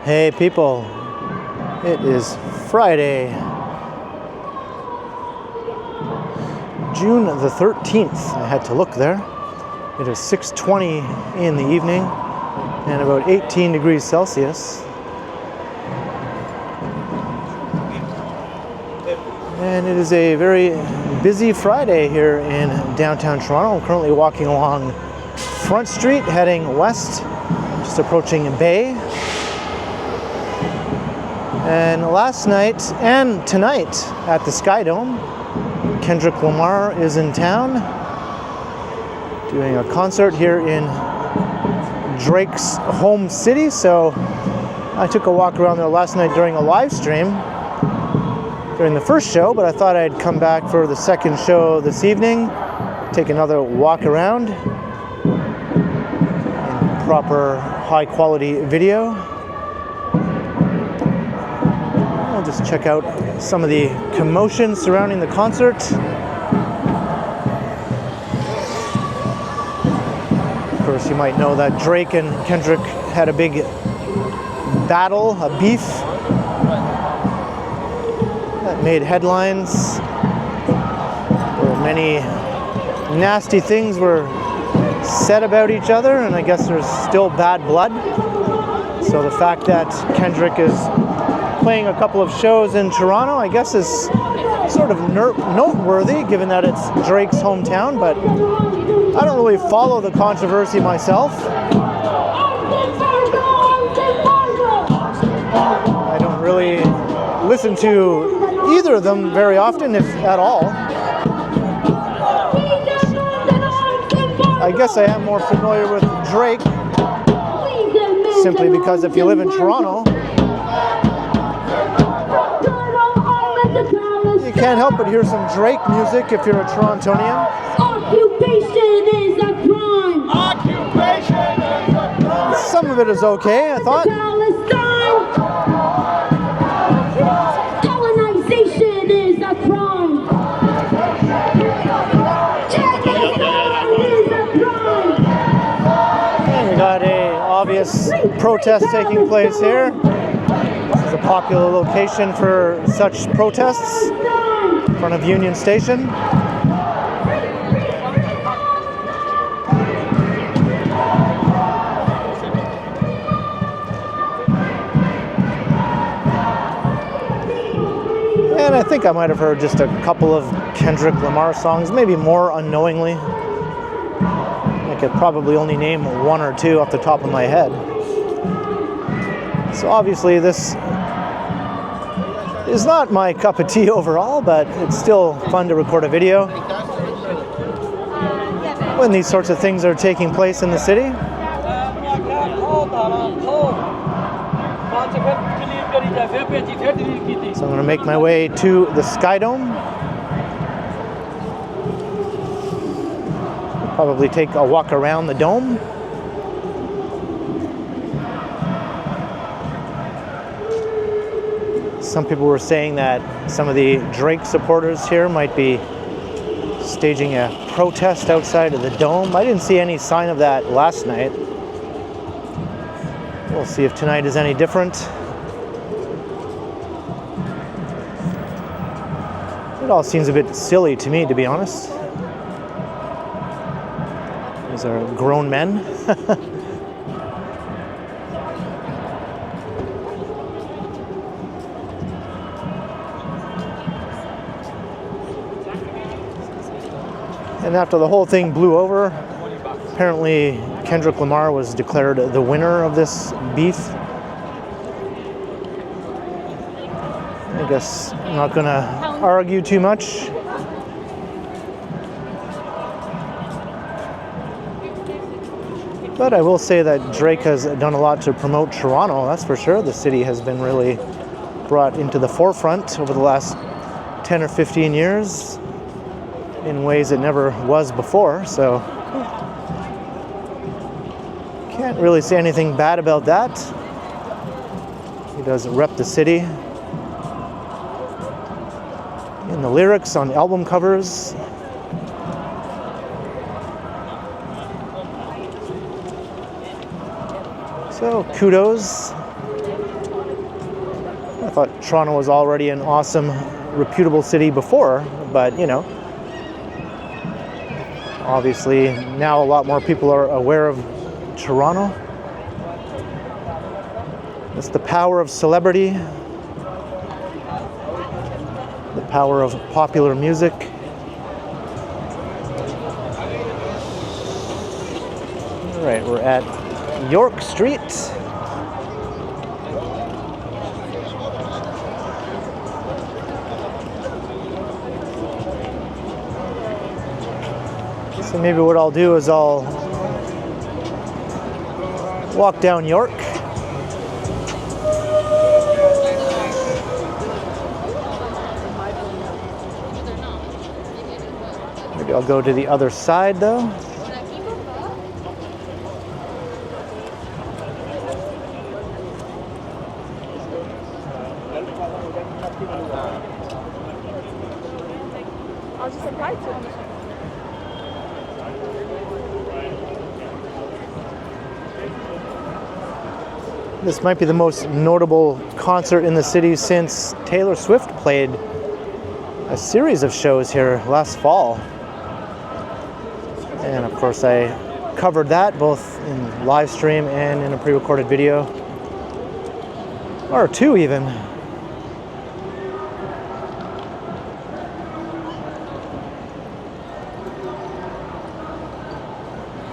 Hey people, it is Friday, June the 13th. I had to look there. It is 6:20 in the evening and about 18 degrees Celsius. And it is a very busy Friday here in downtown Toronto. I'm currently walking along Front Street, heading west, just approaching Bay. And last night and tonight at the Skydome, Kendrick Lamar is in town doing a concert here in Drake's home city. So I took a walk around there last night during a live stream during the first show, but I thought I'd come back for the second show this evening, take another walk around in proper high quality video. I'll just check out some of the commotion surrounding the concert. Of course, you might know that Drake and Kendrick had a big battle, a beef that made headlines, where many nasty things were said about each other, and I guess there's still bad blood. So the fact that Kendrick is playing a couple of shows in Toronto, I guess, is sort of noteworthy given that it's Drake's hometown, but I don't really follow the controversy myself. I don't really listen to either of them very often, if at all. I guess I am more familiar with Drake, simply because if you live in Toronto, you can't help but hear some Drake music if you're a Torontonian. Occupation is a crime. Occupation is a crime. Some of it is okay, I thought. Colonization is a crime. And we got a obvious protest taking place here. This is a popular location for such protests, in front of Union Station. And I think I might have heard just a couple of Kendrick Lamar songs, maybe more unknowingly. I could probably only name one or two off the top of my head. So obviously this is not my cup of tea overall, but it's still fun to record a video when these sorts of things are taking place in the city. So I'm going to make my way to the Skydome. Probably take a walk around the dome. Some people were saying that some of the Drake supporters here might be staging a protest outside of the dome. I didn't see any sign of that last night. We'll see if tonight is any different. It all seems a bit silly to me, to be honest. These are grown men. And after the whole thing blew over, apparently Kendrick Lamar was declared the winner of this beef. I guess I'm not going to argue too much. But I will say that Drake has done a lot to promote Toronto, that's for sure. The city has been really brought into the forefront over the last 10 or 15 years in ways it never was before, so can't really say anything bad about that. He does rep the city in the lyrics, on album covers. So kudos I thought Toronto was already an awesome, reputable city before, but you know, obviously now a lot more people are aware of Toronto. It's the power of celebrity, the power of popular music. All right, we're at York Street. So maybe what I'll do is I'll walk down York. Maybe I'll go to the other side though. I'll just apply to it. This might be the most notable concert in the city since Taylor Swift played a series of shows here last fall. And of course I covered that both in live stream and in a pre-recorded video. Or two even.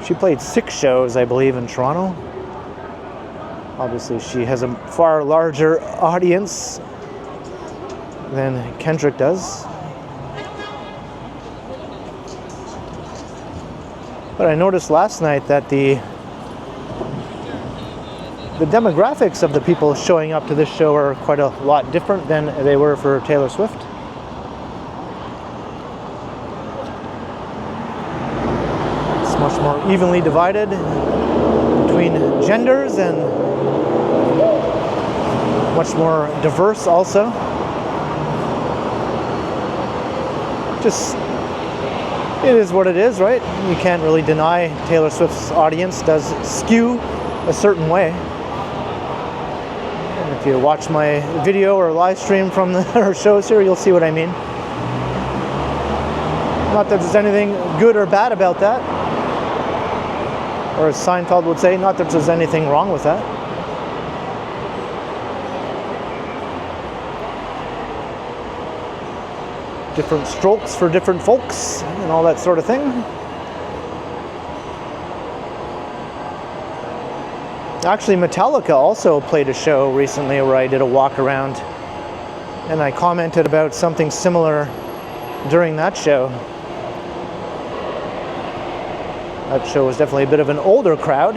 She played 6 shows, I believe, in Toronto. Obviously, she has a far larger audience than Kendrick does. But I noticed last night that the demographics of the people showing up to this show are quite a lot different than they were for Taylor Swift. It's much more evenly divided between genders and much more diverse also. Just, it is what it is, right? You can't really deny Taylor Swift's audience does skew a certain way. And if you watch my video or live stream from her shows here, you'll see what I mean. Not that there's anything good or bad about that. Or as Seinfeld would say, not that there's anything wrong with that. Different strokes for different folks and all that sort of thing. Actually, Metallica also played a show recently where I did a walk around and I commented about something similar during that show. That show was definitely a bit of an older crowd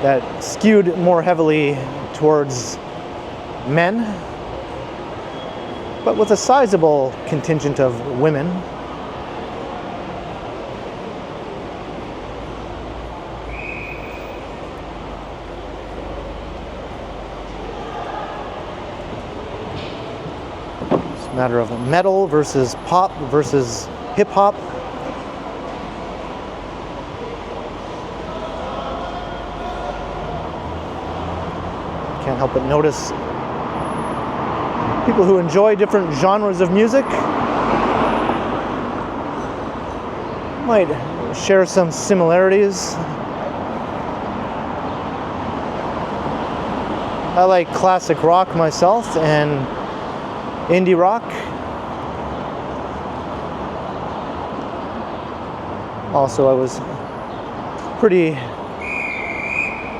that skewed more heavily towards men, but with a sizable contingent of women. It's a matter of metal versus pop versus hip hop. Can't help but notice people who enjoy different genres of music might share some similarities. I like classic rock myself and indie rock. Also, I was pretty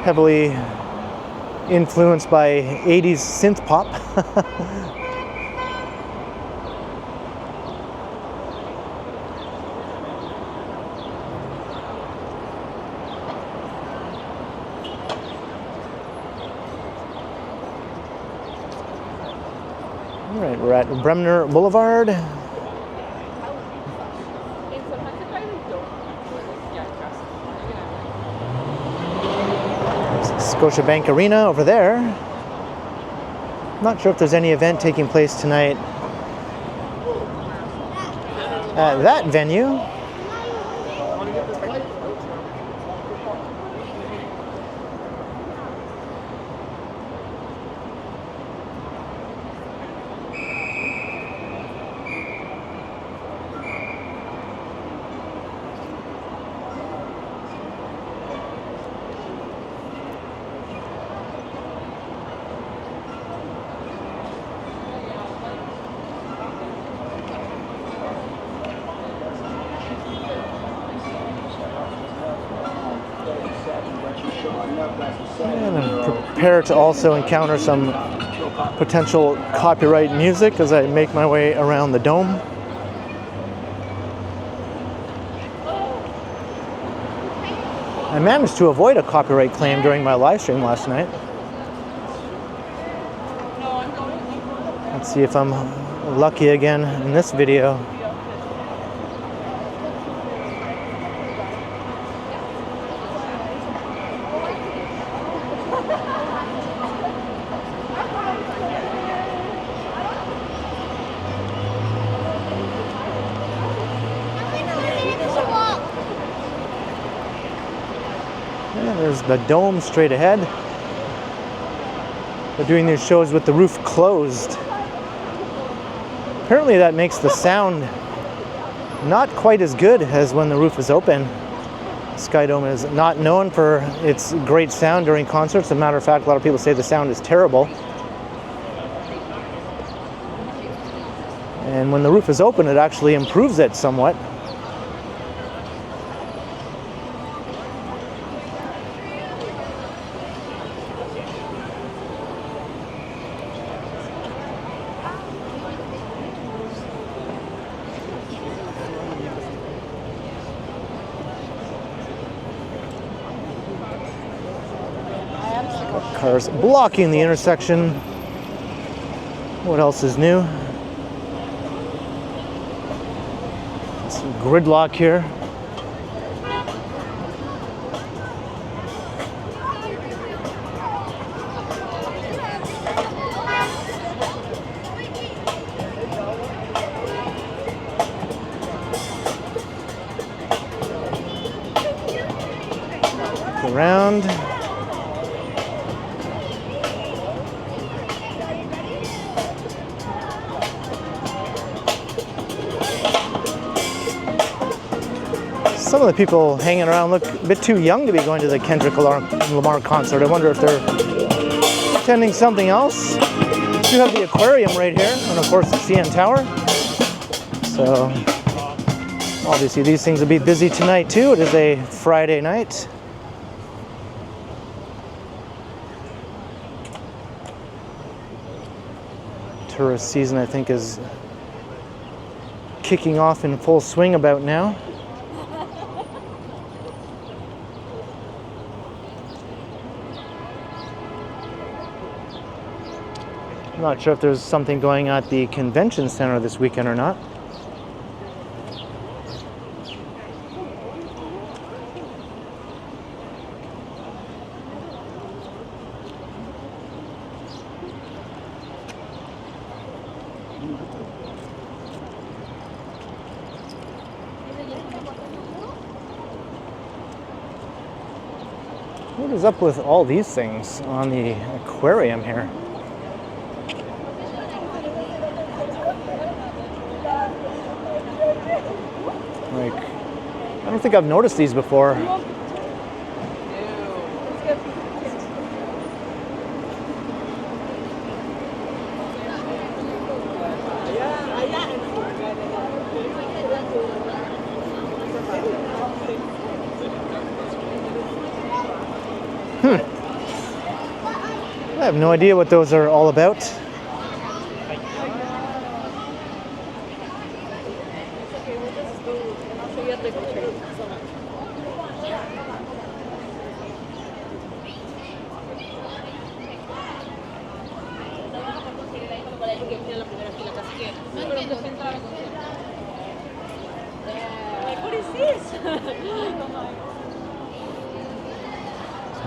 heavily influenced by 80s synth pop. All right, we're at Bremner Boulevard. Scotiabank Arena over there. Not sure if there's any event taking place tonight at that venue. prepare to also encounter some potential copyright music as I make my way around the dome. I managed to avoid a copyright claim during my live stream last night. Let's see if I'm lucky again in this video. Yeah, there's the dome straight ahead. They're doing these shows with the roof closed. Apparently that makes the sound not quite as good as when the roof is open. Skydome is not known for its great sound during concerts. As a matter of fact, a lot of people say the sound is terrible. And when the roof is open, it actually improves it somewhat. Cars blocking the intersection. What else is new? Some gridlock here. Look around. Some of the people hanging around look a bit too young to be going to the Kendrick Lamar concert. I wonder if they're attending something else. We do have the aquarium right here, and of course the CN Tower. So obviously these things will be busy tonight too. It is a Friday night. Tourist season, I think, is kicking off in full swing about now. I'm not sure if there's something going at the convention center this weekend or not. What is up with all these things on the aquarium here? Like, I don't think I've noticed these before. I have no idea what those are all about. What is this?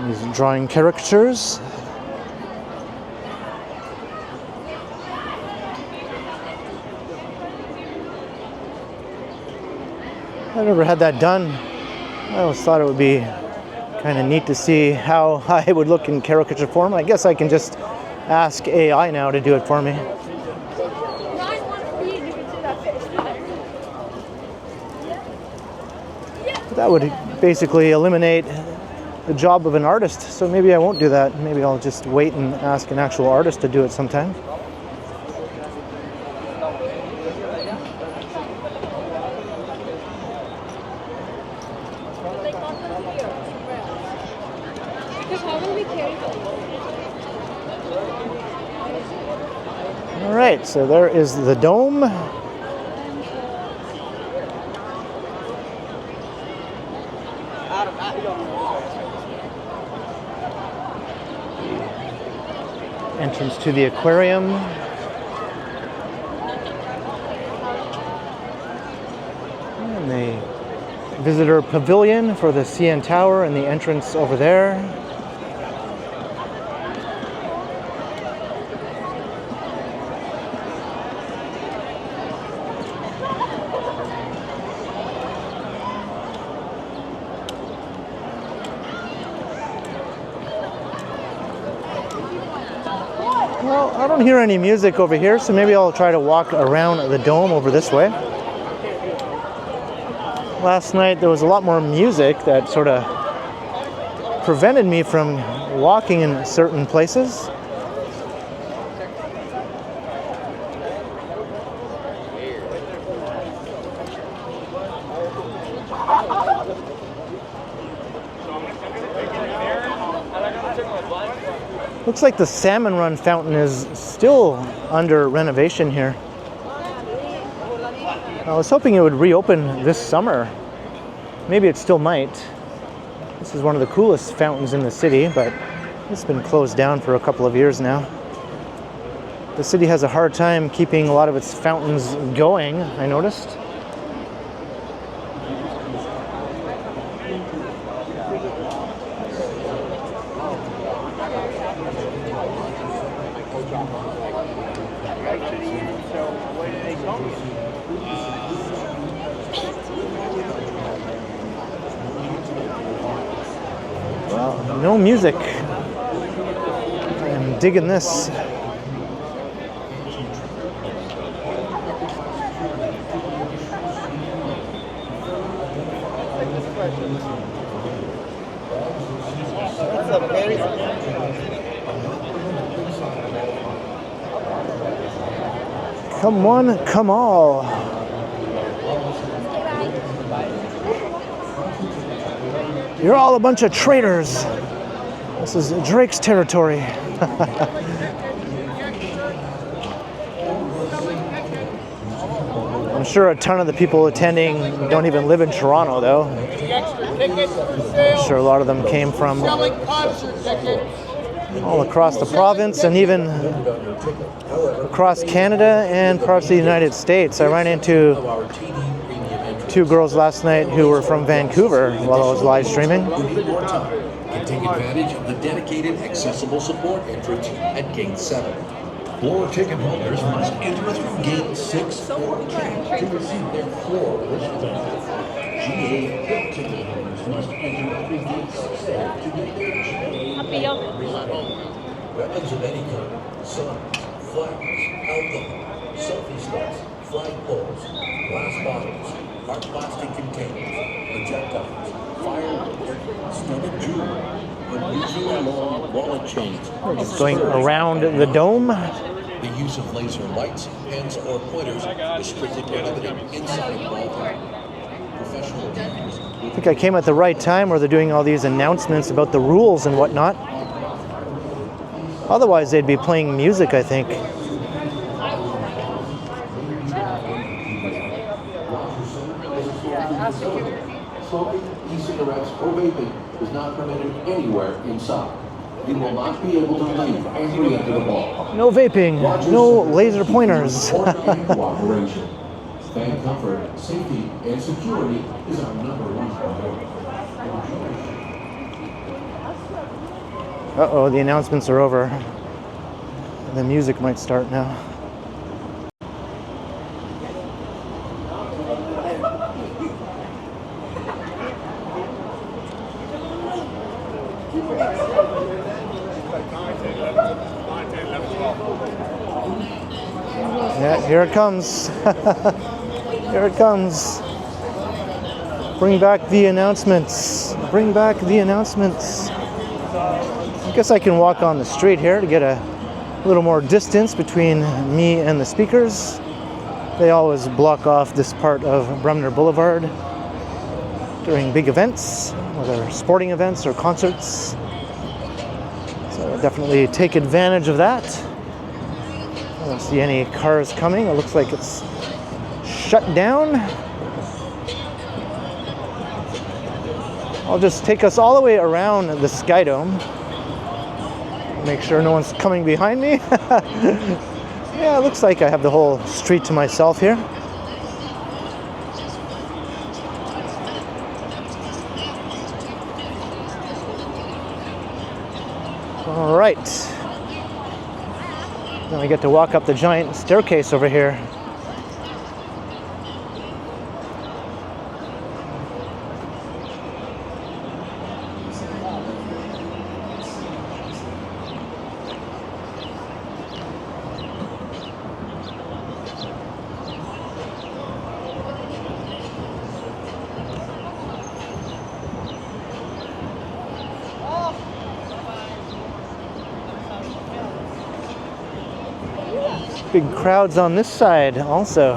He's drawing caricatures. I've never had that done. I always thought it would be kind of neat to see how I would look in caricature form. I guess I can just ask AI now to do it for me. That would basically eliminate the job of an artist, so maybe I won't do that. Maybe I'll just wait and ask an actual artist to do it sometime. Because how will we carry them? All right, so there is the dome. Entrance to the aquarium. And the visitor pavilion for the CN Tower and the entrance over there. Well, I don't hear any music over here, so maybe I'll try to walk around the dome over this way. Last night there was a lot more music that sort of prevented me from walking in certain places. Looks like the Salmon Run fountain is still under renovation here. I was hoping it would reopen this summer. Maybe it still might. This is one of the coolest fountains in the city, but it's been closed down for a couple of years now. The city has a hard time keeping a lot of its fountains going, I noticed. Well, no music. I'm digging this. Come one, come all. You're all a bunch of traitors. This is Drake's territory. I'm sure a ton of the people attending don't even live in Toronto, though. I'm sure a lot of them came from all across the province and even across Canada and parts of the United States. I ran into two girls last night who were from Vancouver while I was live streaming. Can take advantage of the dedicated accessible support entrance at Gate 7. Floor ticket holders must enter through Gate 6 or 2 to receive their floor wristband. GA ticket holders must enter through Gate 6 to get their GA wristband. Weapons of any kind, signs, flags, alcohol, selfie sticks, flag poles, glass bottles, hard plastic containers, projectiles, fireworks, studded jewelry, unusually long wallet chains. Just going around the dome. The use of laser lights, pens, or pointers is strictly prohibited inside ballpark. Professional gamers. I think I came at the right time where they're doing all these announcements about the rules and whatnot. Otherwise, they'd be playing music, I think. Smoking, e-cigarettes, or vaping is not permitted anywhere inside. You will not be able to leave and re-enter the ball. No vaping, no laser pointers. Support and cooperation. Fan comfort, safety, and security is our #1 priority. Uh-oh, the announcements are over. The music might start now. Yeah, here it comes. Here it comes. Bring back the announcements. Bring back the announcements. I guess I can walk on the street here to get a little more distance between me and the speakers. They always block off this part of Bremner Boulevard during big events, whether sporting events or concerts. So I'll definitely take advantage of that. I don't see any cars coming. It looks like it's shut down. I'll just take us all the way around the Skydome. Make sure no one's coming behind me. Yeah, it looks like I have the whole street to myself here. All right. Then we get to walk up the giant staircase over here. Big crowds on this side also.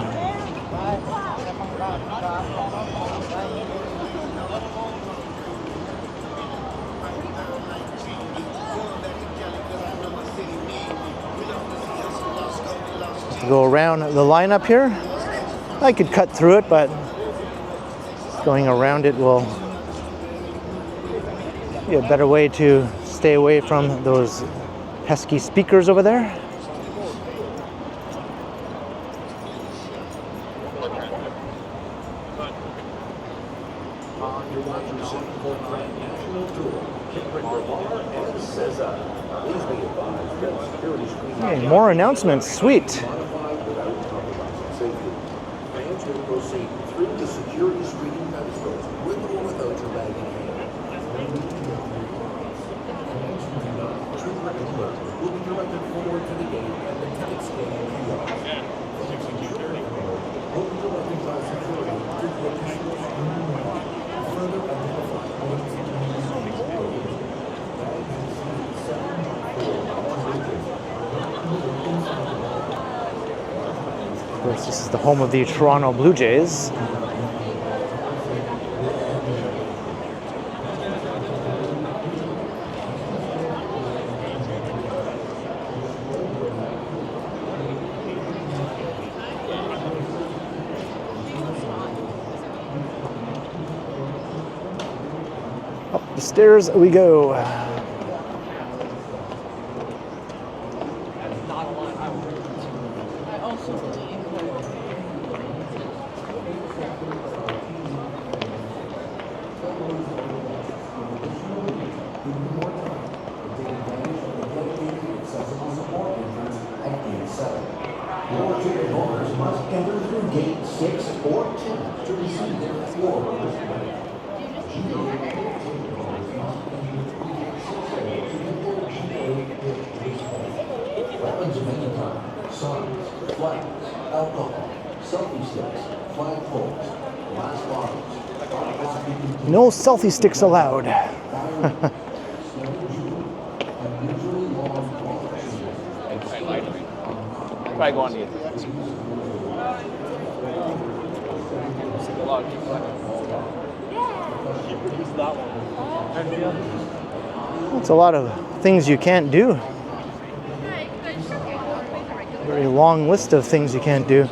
To go around the lineup here. I could cut through it, but going around it will be a better way to stay away from those pesky speakers over there. Hey, more announcements. Sweet. Fans will proceed through the security screening pedestals with or without your bag in hand. Trooper alert will be directed forward to the gate and the ticket scanning kiosk. Will be directed by security to the additional screening room. Further identify points in the Of course, this is the home of the Toronto Blue Jays. Up the stairs we go. Your ticket holders must enter through gate 6 or 10 to receive their floor. Weapons of any kind, signs, flags, alcohol, selfie sticks, flagpoles, glass bottles. No selfie sticks allowed. Probably go on the It's a lot of things you can't do. Very long list of things you can't do.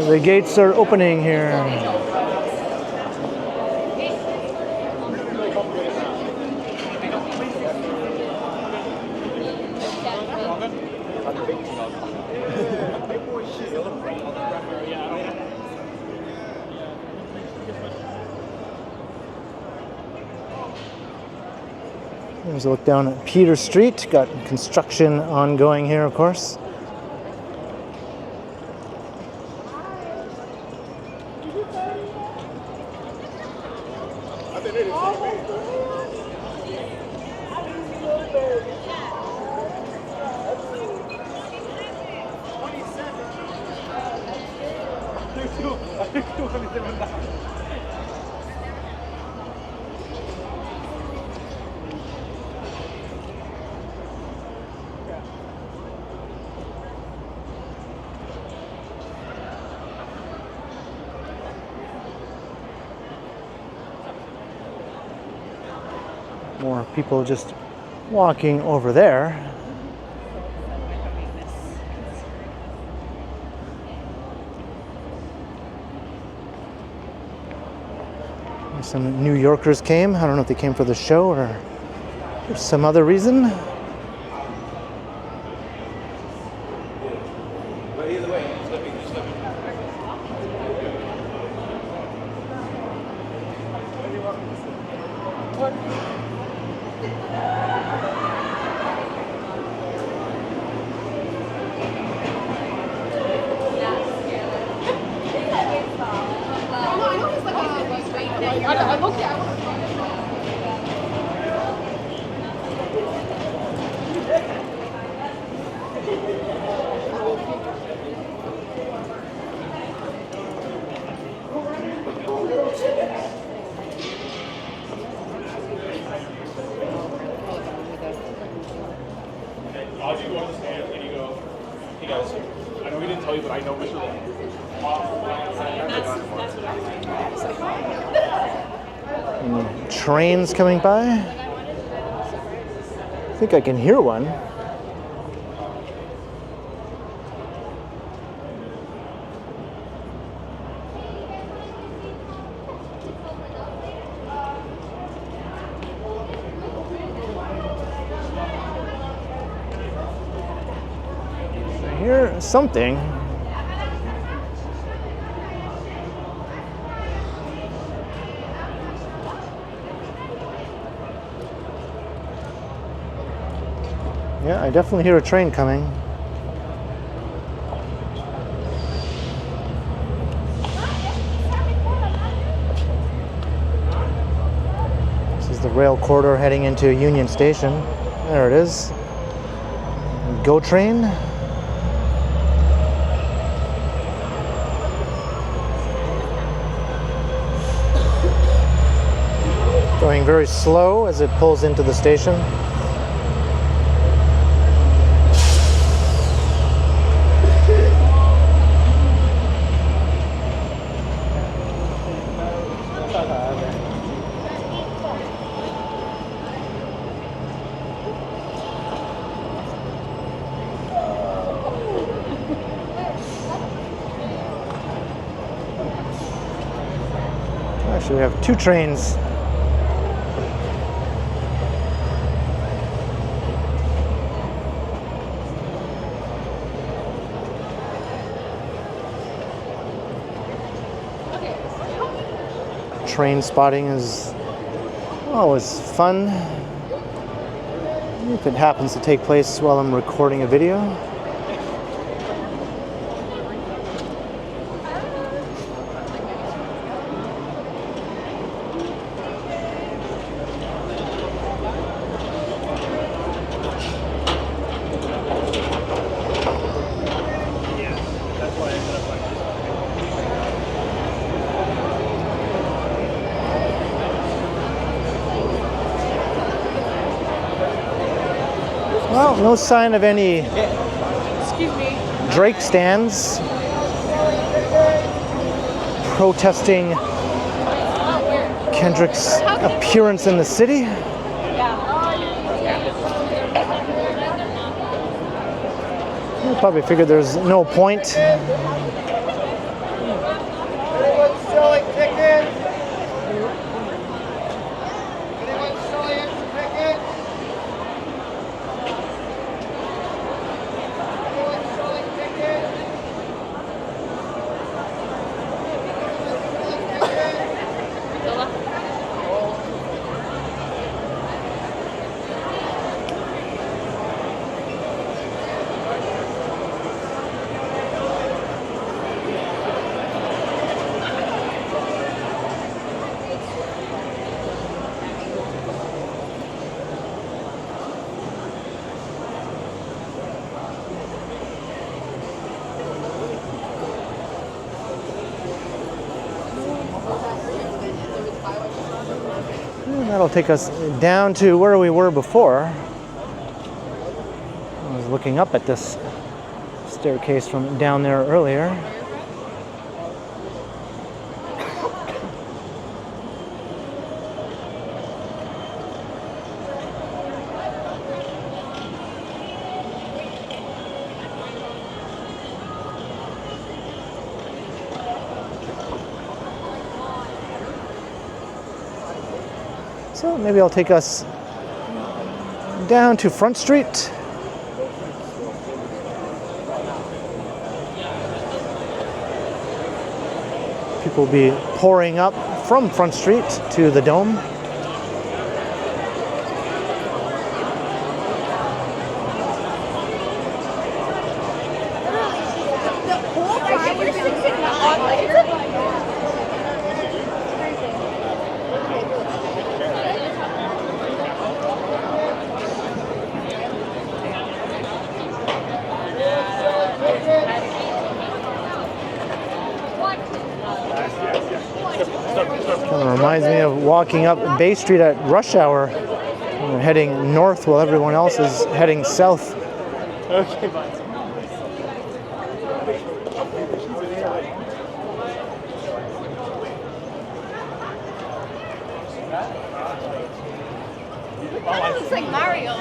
The gates are opening here. There's a look down at Peter Street. Got construction ongoing here, of course. More people just walking over there. Some New Yorkers came. I don't know if they came for the show or for some other reason. Trains coming by. I think I can hear one. I hear something. Yeah, I definitely hear a train coming. This is the rail corridor heading into Union Station. There it is. GO train. Going very slow as it pulls into the station. Actually, we have two trains. Train spotting is always fun if it happens to take place while I'm recording a video. Well, no sign of any Drake stands protesting Kendrick's appearance in the city. I probably figured there's no point. Anyone selling tickets? Anyone selling extra tickets? Anyone selling tickets? That'll take us down to where we were before. I was looking up at this staircase from down there earlier. So maybe I'll take us down to Front Street. People will be pouring up from Front Street to the Dome. Kind of reminds me of walking up Bay Street at rush hour. We're heading north while everyone else is heading south. Okay, bye. It's like Mario.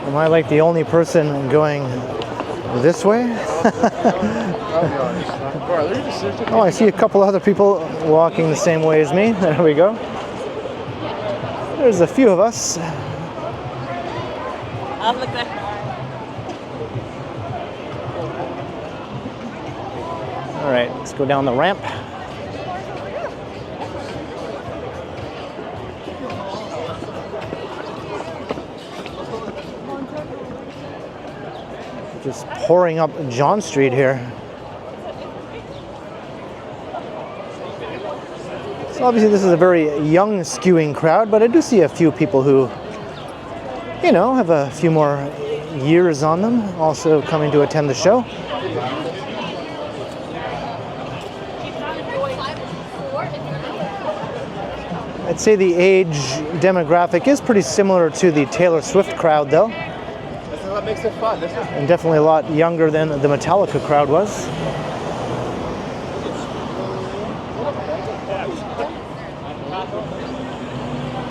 Am I like the only person going this way? Oh, I see a couple other people walking the same way as me. There we go. There's a few of us. I'll look back. All right, let's go down the ramp. Just pouring up John Street here. So obviously this is a very young skewing crowd, but I do see a few people who, you know, have a few more years on them also coming to attend the show. I'd say the age demographic is pretty similar to the Taylor Swift crowd though. This is what makes it fun. And definitely a lot younger than the Metallica crowd was.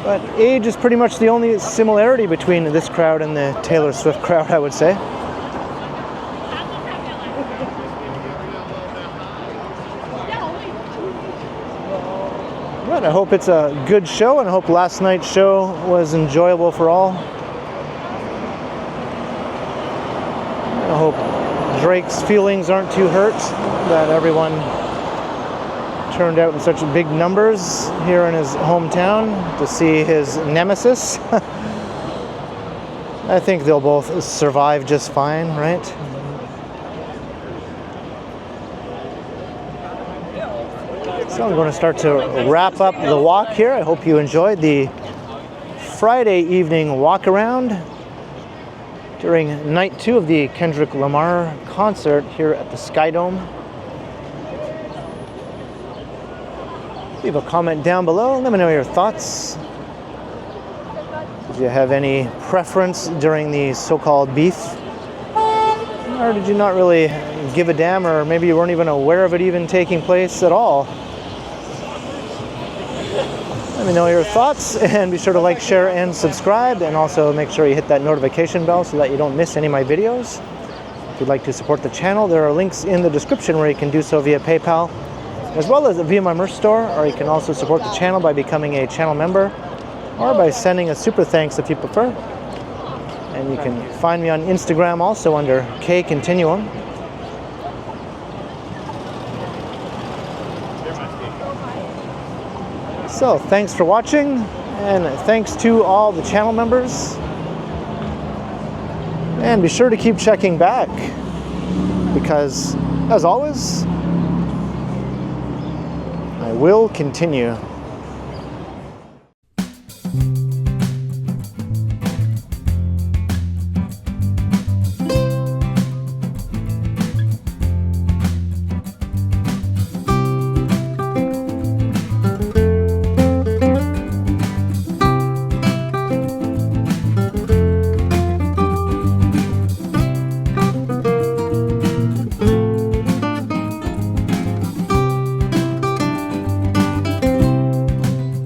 But age is pretty much the only similarity between this crowd and the Taylor Swift crowd, I would say. But I hope it's a good show, and I hope last night's show was enjoyable for all. I hope Drake's feelings aren't too hurt that everyone turned out in such big numbers here in his hometown to see his Nemesis. I think they'll both survive just fine, right? So I'm going to start to wrap up the walk here. I hope you enjoyed the Friday evening walk around during night 2 of the Kendrick Lamar concert here at the Skydome. Leave a comment down below. Let me know your thoughts. Did you have any preference during the so-called beef? Or did you not really give a damn, or maybe you weren't even aware of it even taking place at all? Let me know your thoughts, and be sure to like, share, and subscribe, and also make sure you hit that notification bell so that you don't miss any of my videos. If you'd like to support the channel, there are links in the description where you can do so via PayPal, as well as via my merch store, or you can also support the channel by becoming a channel member, or by sending a super thanks if you prefer. And you can find me on Instagram also under KContinuum. So thanks for watching, and thanks to all the channel members. And be sure to keep checking back, because as always, I will continue.